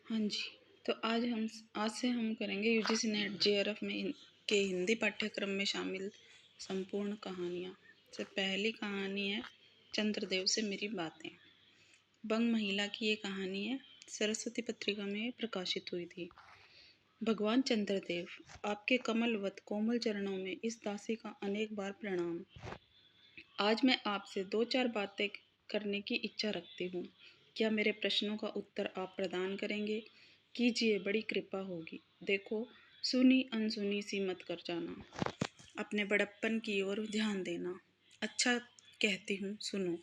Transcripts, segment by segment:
हाँ जी। तो आज से हम करेंगे यूजीसी नेट जेआरएफ में के हिंदी पाठ्यक्रम में शामिल संपूर्ण कहानियाँ। से पहली कहानी है चंद्रदेव से मेरी बातें। बंग महिला की ये कहानी है, सरस्वती पत्रिका में प्रकाशित हुई थी। भगवान चंद्रदेव, आपके कमलवत कोमल चरणों में इस दासी का अनेक बार प्रणाम। आज मैं आपसे 2-4 बातें करने की इच्छा रखती हूँ। क्या मेरे प्रश्नों का उत्तर आप प्रदान करेंगे? कीजिए, बड़ी कृपा होगी। देखो, सुनी अनसुनी सी मत कर जाना। अपने बड़प्पन की ओर ध्यान देना। अच्छा, कहती हूँ, सुनो।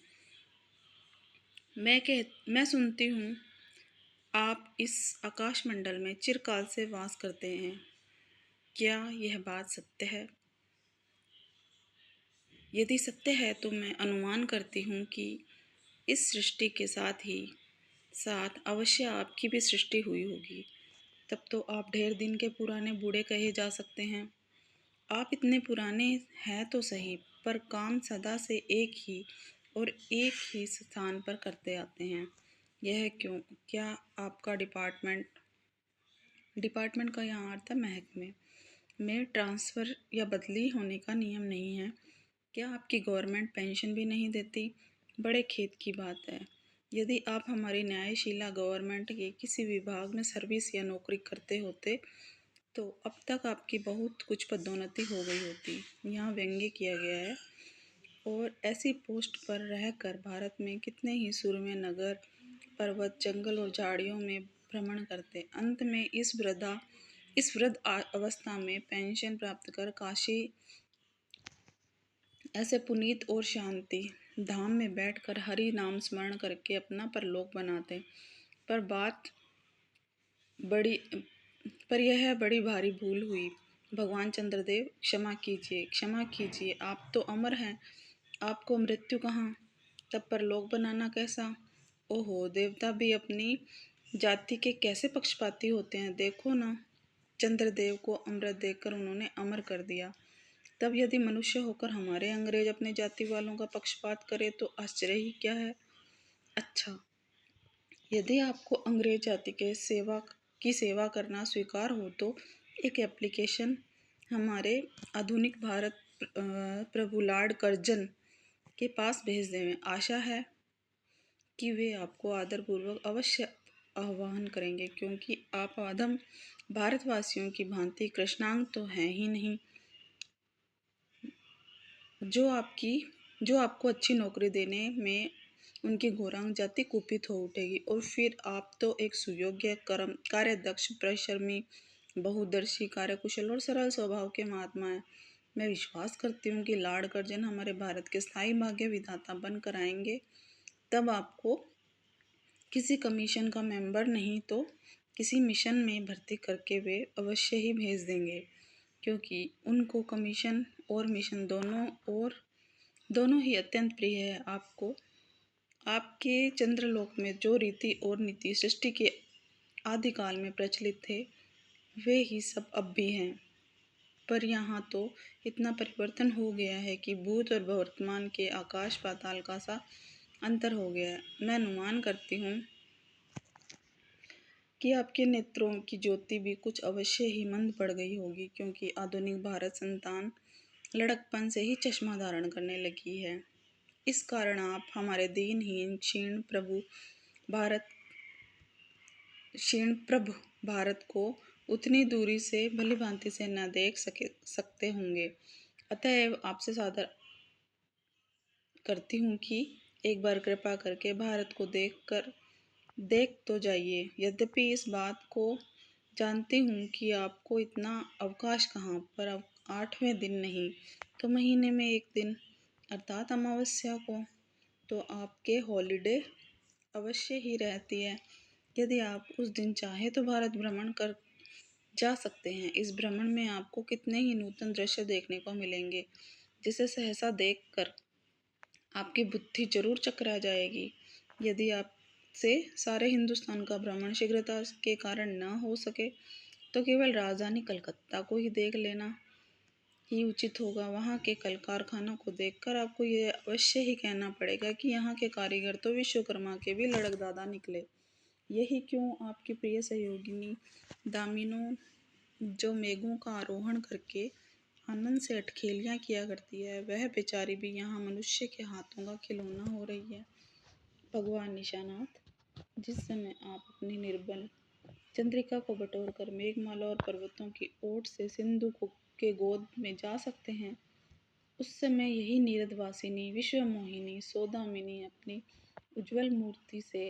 मैं सुनती हूँ आप इस आकाशमंडल में चिरकाल से वास करते हैं। क्या यह बात सत्य है? यदि सत्य है तो मैं अनुमान करती हूँ कि इस सृष्टि के साथ अवश्य आपकी भी सृष्टि हुई होगी। तब तो आप ढेर दिन के पुराने बूढ़े कहे जा सकते हैं। आप इतने पुराने हैं तो सही, पर काम सदा से एक ही स्थान पर करते आते हैं। यह क्यों? क्या आपका डिपार्टमेंट का यहाँ अर्थ है महकमे में ट्रांसफ़र या बदली होने का नियम नहीं है? क्या आपकी गवर्नमेंट पेंशन भी नहीं देती? बड़े खेद की बात है। यदि आप हमारी न्यायशीला गवर्नमेंट के किसी विभाग में सर्विस या नौकरी करते होते तो अब तक आपकी बहुत कुछ पदोन्नति हो गई होती। यहाँ व्यंग्य किया गया है। और ऐसी पोस्ट पर रहकर भारत में कितने ही सूरमे नगर, पर्वत, जंगल और झाड़ियों में भ्रमण करते। अंत में इस वृद्ध अवस्था में पेंशन प्राप्त कर काशी ऐसे पुनीत और शांति धाम में बैठकर हरि नाम स्मरण करके अपना परलोक बनाते। पर बड़ी पर यह बड़ी भारी भूल हुई। भगवान चंद्रदेव, क्षमा कीजिए, आप तो अमर हैं। आपको मृत्यु कहाँ? तब परलोक बनाना कैसा? ओहो, देवता भी अपनी जाति के कैसे पक्षपाती होते हैं, देखो ना। चंद्रदेव को अमृत देकर उन्होंने अमर कर दिया। तब यदि मनुष्य होकर हमारे अंग्रेज अपने जाति वालों का पक्षपात करे तो आश्चर्य ही क्या है? अच्छा, यदि आपको अंग्रेज जाति की सेवा करना स्वीकार हो तो एक एप्लीकेशन हमारे आधुनिक भारत प्रभु लॉर्ड कर्जन के पास भेज दें। आशा है कि वे आपको आदरपूर्वक अवश्य आह्वान करेंगे, क्योंकि आप अधम भारतवासियों की भांति कृष्णांग तो हैं ही नहीं। जो आपको अच्छी नौकरी देने में उनकी घोरांग जाति कुपित हो उठेगी। और फिर आप तो एक सुयोग्य, कार्यदक्ष, परिश्रमी, बहुदर्शी, कार्यकुशल और सरल स्वभाव के महात्मा हैं। मैं विश्वास करती हूँ कि लॉर्ड कर्जन हमारे भारत के स्थायी भाग्य विधाता बनकर आएंगे। तब आपको किसी कमीशन का मेंबर नहीं तो किसी मिशन में भर्ती करके वे अवश्य ही भेज देंगे, क्योंकि उनको कमीशन और मिशन दोनों ही अत्यंत प्रिय है। आपको आपके चंद्रलोक में जो रीति और नीति सृष्टि के आदिकाल में प्रचलित थे वे ही सब अब भी हैं। पर यहाँ तो इतना परिवर्तन हो गया है कि भूत और वर्तमान के आकाश पाताल का सा अंतर हो गया है। मैं अनुमान करती हूँ कि आपके नेत्रों की ज्योति भी कुछ अवश्य ही मंद पड़ गई होगी, क्योंकि आधुनिक भारत संतान लड़कपन से ही चश्मा धारण करने लगी है। इस कारण आप हमारे दीनहीन क्षीण प्रभु भारत को उतनी दूरी से भली भांति से न देख सकते होंगे। अतएव आपसे सादर करती हूँ कि एक बार कृपा करके भारत को देख तो जाइए। यद्यपि इस बात को जानती हूँ कि आपको इतना अवकाश कहाँ, पर अब 8वें दिन नहीं तो महीने में एक दिन अर्थात अमावस्या को तो आपके हॉलिडे अवश्य ही रहती है। यदि आप उस दिन चाहे तो भारत भ्रमण कर जा सकते हैं। इस भ्रमण में आपको कितने ही नूतन दृश्य देखने को मिलेंगे, जिसे सहसा देखकर आपकी बुद्धि जरूर चकरा जाएगी। यदि आपसे सारे हिंदुस्तान का भ्रमण शीघ्रता के कारण न हो सके तो केवल राजधानी कलकत्ता को ही देख लेना ही उचित होगा। वहाँ के कल कारखानों को देखकर आपको यह अवश्य ही कहना पड़ेगा कि यहाँ के कारीगर तो विश्वकर्मा के भी लड़कदादा निकले। यही क्यों आपकी प्रिय सहयोगिनी दामिनो, जो मेघों का आरोहण करके आनंद से अठखेलियाँ किया करती है, वह बेचारी भी यहाँ मनुष्य के हाथों का खिलौना हो रही है। भगवान निशानाथ, जिस समय आप अपनी निर्बल चंद्रिका को बटोरकर मेघमाला और पर्वतों की ओट से सिंधु को के गोद में जा सकते हैं, उस समय यही नीरदवासिनी विश्वमोहिनी सौदामिनी अपनी उज्ज्वल मूर्ति से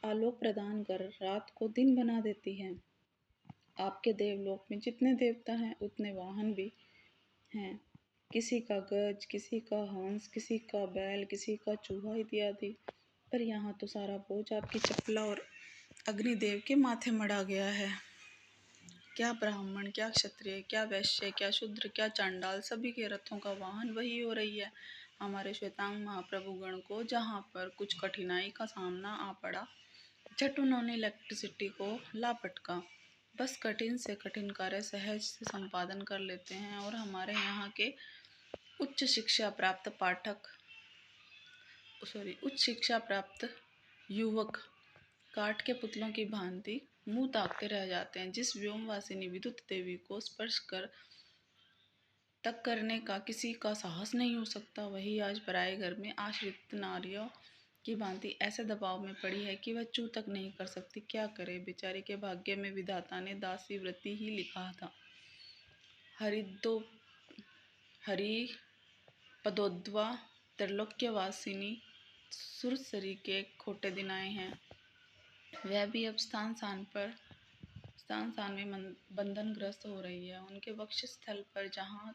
आलोक प्रदान कर रात को दिन बना देती है। आपके देवलोक में जितने देवता हैं उतने वाहन भी हैं। किसी का गज, किसी का हंस, किसी का बैल, किसी का चूहा इत्यादि। पर यहाँ तो सारा बोझ आपकी चपला और अग्निदेव के माथे मढ़ा गया है। क्या ब्राह्मण, क्या क्षत्रिय, क्या वैश्य, क्या शूद्र, क्या चांडाल, सभी के रथों का वाहन वही हो रही है। हमारे श्वेतांग महाप्रभु गण को जहाँ पर कुछ कठिनाई का सामना आ पड़ा, झट उन्होंने इलेक्ट्रिसिटी को लापटका। बस कठिन से कठिन कार्य सहज से संपादन कर लेते हैं और हमारे यहाँ के उच्च शिक्षा प्राप्त युवक काठ के पुतलों की भांति मुंह ताकते रह जाते हैं। जिस व्योमवासिनी विद्युत देवी को स्पर्श कर तक करने का किसी का साहस नहीं हो सकता, वही आज पराए घर में आश्रित नारियों की भांति ऐसे दबाव में पड़ी है कि वह चू तक नहीं कर सकती। क्या करे, बेचारी के भाग्य में विधाता ने दासी व्रती ही लिखा था। हरि पदोद्वा त्रैलोक्यवासिनी सुरसरी के खोटे दिन आए हैं। वह भी अब स्थान स्थान में बंधनग्रस्त हो रही है। उनके वक्षस्थल पर जहाँ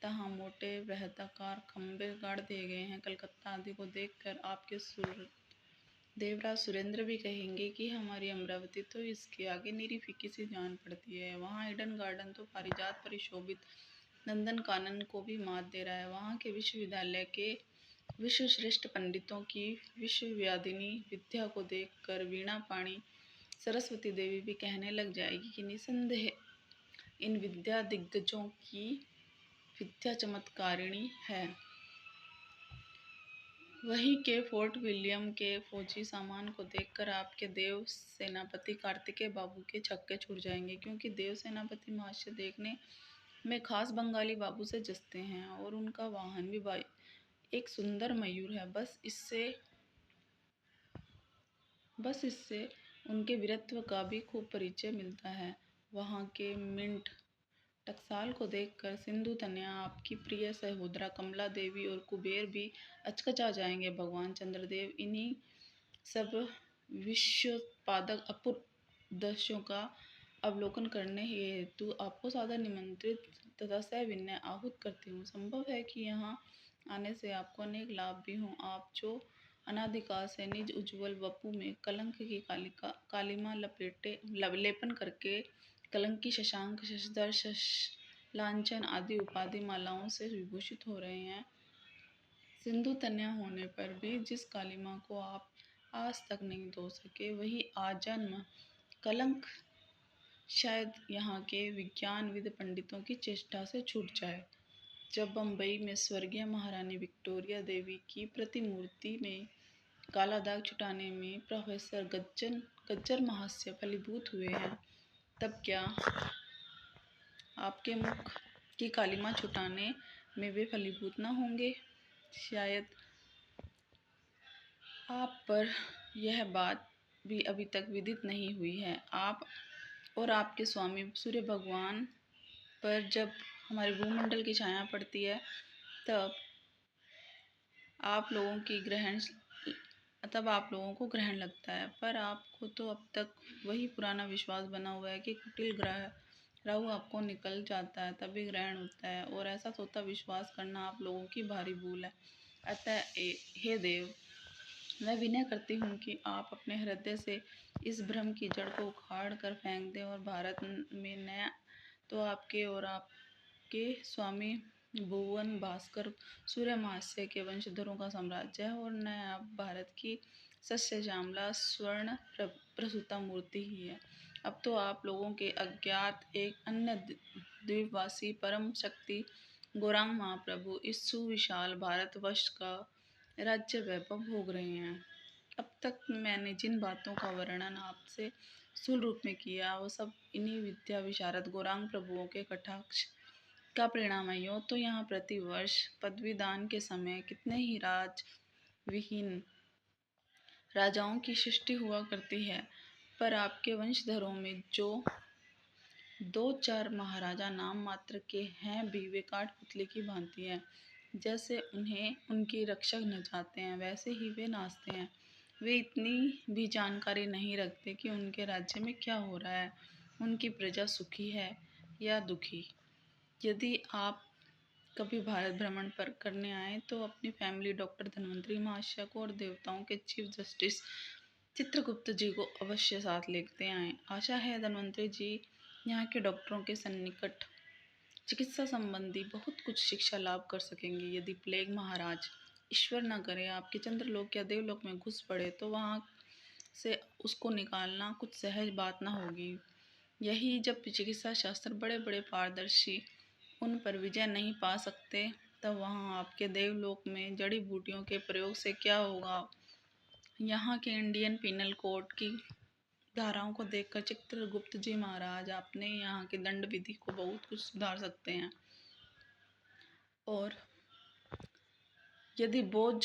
तहाँ मोटे वृहदाकार खंभे गाड़ दिए गए हैं। कलकत्ता आदि को देखकर आपके देवराज सुरेंद्र भी कहेंगे कि हमारी अमरावती तो इसके आगे निरी फीकी सी जान पड़ती है। वहाँ ईडन गार्डन तो पारिजात परिशोभित नंदन कानन को भी मात दे रहा है। वहाँ के विश्वविद्यालय के विश्वश्रेष्ठ पंडितों की विश्वव्यादिनी विद्या को देखकर वीणा पाणी सरस्वती देवी भी कहने लग जाएगी कि निसंदेह इन विद्या दिग्गजों की विद्या चमत्कारिणी है। वहीं के फोर्ट विलियम के फौजी सामान को देखकर आपके देव सेनापति कार्तिकेय बाबू के छक्के छूट जाएंगे, क्योंकि देव सेनापति महाशय देखने में खास बंगाली बाबू से जचते हैं और उनका वाहन भी एक सुंदर मयूर है। बस इससे उनके वीरत्व का भी खूब परिचय मिलता है। वहाँ के मिंट टकसाल को देखकर सिंधु तनया, आपकी प्रिय सहोदरा कमला देवी और कुबेर भी अचकचा जाएंगे। भगवान चंद्रदेव इन्हीं सब विश्वोत्पादक अपूर्व दृश्यों का अवलोकन करने हेतु आपको सादर निमंत्रित तथा सविनय आहूत करती हूँ। संभव है कि यहाँ आने से आपको अनेक लाभ भी हों। आप जो अनादिकाल से निज उज्ज्वल वपु में कलंक की कालिमा लेपन करके कलंकी, शशांक, शशधर, लांछन आदि उपाधि मालाओं से विभूषित हो रहे हैं, सिंधु तनया होने पर भी जिस कालिमा को आप आज तक नहीं धो सके, वही आजन्म कलंक शायद यहाँ के विज्ञानविद पंडितों की चेष्टा से छूट जाए। जब बम्बई में स्वर्गीय महारानी विक्टोरिया देवी की प्रतिमूर्ति में काला दाग छुटाने में प्रोफेसर गज्जर महाशय फलीभूत हुए हैं, तब क्या आपके मुख की कालिमा छुटाने में वे फलीभूत न होंगे? शायद आप पर यह बात भी अभी तक विदित नहीं हुई है। आप और आपके स्वामी सूर्य भगवान पर जब हमारे भूमंडल की छाया पड़ती है, तब आप लोगों को ग्रहण लगता है। पर आपको तो अब तक वही पुराना विश्वास बना हुआ है कि कुटिल राहु आपको निकल जाता है तभी ग्रहण होता है, और ऐसा सोता विश्वास करना आप लोगों की भारी भूल है। अतः हे देव, मैं विनय करती हूँ कि आप अपने हृदय से इस भ्रम की जड़ को उखाड़ कर फेंक दें, और भारत में नया तो आपके और आपके स्वामी भुवन भास्कर सूर्य महाशय के वंशधरों का साम्राज्य है, और नया भारत की सस्य श्यामला स्वर्ण प्रसूता मूर्ति ही है। अब तो आप लोगों के अज्ञात एक अन्य द्वीपवासी परम शक्ति गौरांग महाप्रभु इस सुविशाल भारतवर्ष का राज्य वैभव भोग रहे हैं। अब तक मैंने जिन बातों का वर्णन आपसे स्थूल रूप में किया, वो सब इन्हीं विद्या विशारद गौरांग प्रभुओं के कटाक्ष का परिणाम है। यूँ तो यहाँ प्रतिवर्ष पदवीदान के समय कितने ही राज विहीन राजाओं की सृष्टि हुआ करती है, पर आपके वंशधरों में जो दो चार महाराजा नाम मात्र के हैं भी वे काठपुतली की भांति हैं। जैसे उन्हें उनकी रक्षक नचाते हैं, वैसे ही वे नाचते हैं। वे इतनी भी जानकारी नहीं रखते कि उनके राज्य में क्या हो रहा है, उनकी प्रजा सुखी है या दुखी। यदि आप कभी भारत भ्रमण पर करने आए तो अपनी फैमिली डॉक्टर धन्वंतरी महाशय को और देवताओं के चीफ जस्टिस चित्रगुप्त जी को अवश्य साथ लेते आएं। आशा है धन्वंतरी जी यहाँ के डॉक्टरों के सन्निकट चिकित्सा संबंधी बहुत कुछ शिक्षा लाभ कर सकेंगे। यदि प्लेग महाराज ईश्वर न करे आपके चंद्रलोक या देवलोक में घुस पड़े तो वहाँ से उसको निकालना कुछ सहज बात न होगी। यही जब चिकित्सा शास्त्र बड़े बड़े पारदर्शी उन पर विजय नहीं पा सकते, तब वहाँ आपके देवलोक में जड़ी बूटियों के प्रयोग से क्या होगा। यहाँ के इंडियन पिनल कोड की धाराओं को देखकर चित्रगुप्त जी महाराज अपने यहाँ की दंड विधि को बहुत कुछ सुधार सकते हैं। और यदि बोझ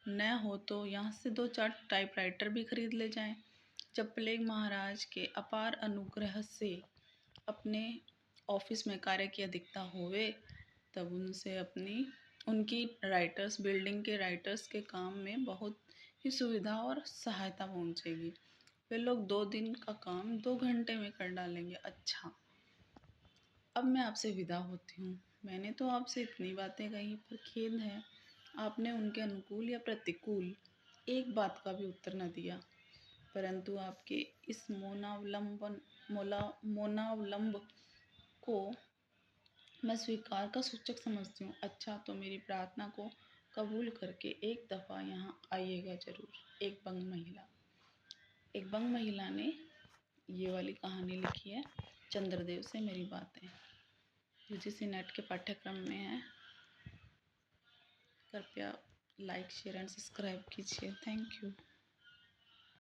न हो तो यहाँ से दो चार टाइपराइटर भी खरीद ले जाएं। जब प्लेग महाराज के अपार अनुग्रह से अपने ऑफिस में कार्य की अधिकता होवे, तब उनसे उनकी राइटर्स बिल्डिंग के राइटर्स के काम में बहुत ही सुविधा और सहायता पहुंचेगी। वे लोग 2 दिन का काम 2 घंटे में कर डालेंगे। अच्छा, अब मैं आपसे विदा होती हूँ। मैंने तो आपसे इतनी बातें कही, पर खेद है आपने उनके अनुकूल या प्रतिकूल एक बात का भी उत्तर न दिया। परंतु आपके इस मौनावलंब को मैं स्वीकार का सूचक समझती हूँ। अच्छा, तो मेरी प्रार्थना को कबूल करके एक दफ़ा यहाँ आइएगा ज़रूर। एक बंग महिला ने ये वाली कहानी लिखी है, चंद्रदेव से मेरी बातें। यूजीसी नेट के पाठ्यक्रम में है। कृपया लाइक शेयर एंड सब्सक्राइब कीजिए। Thank you.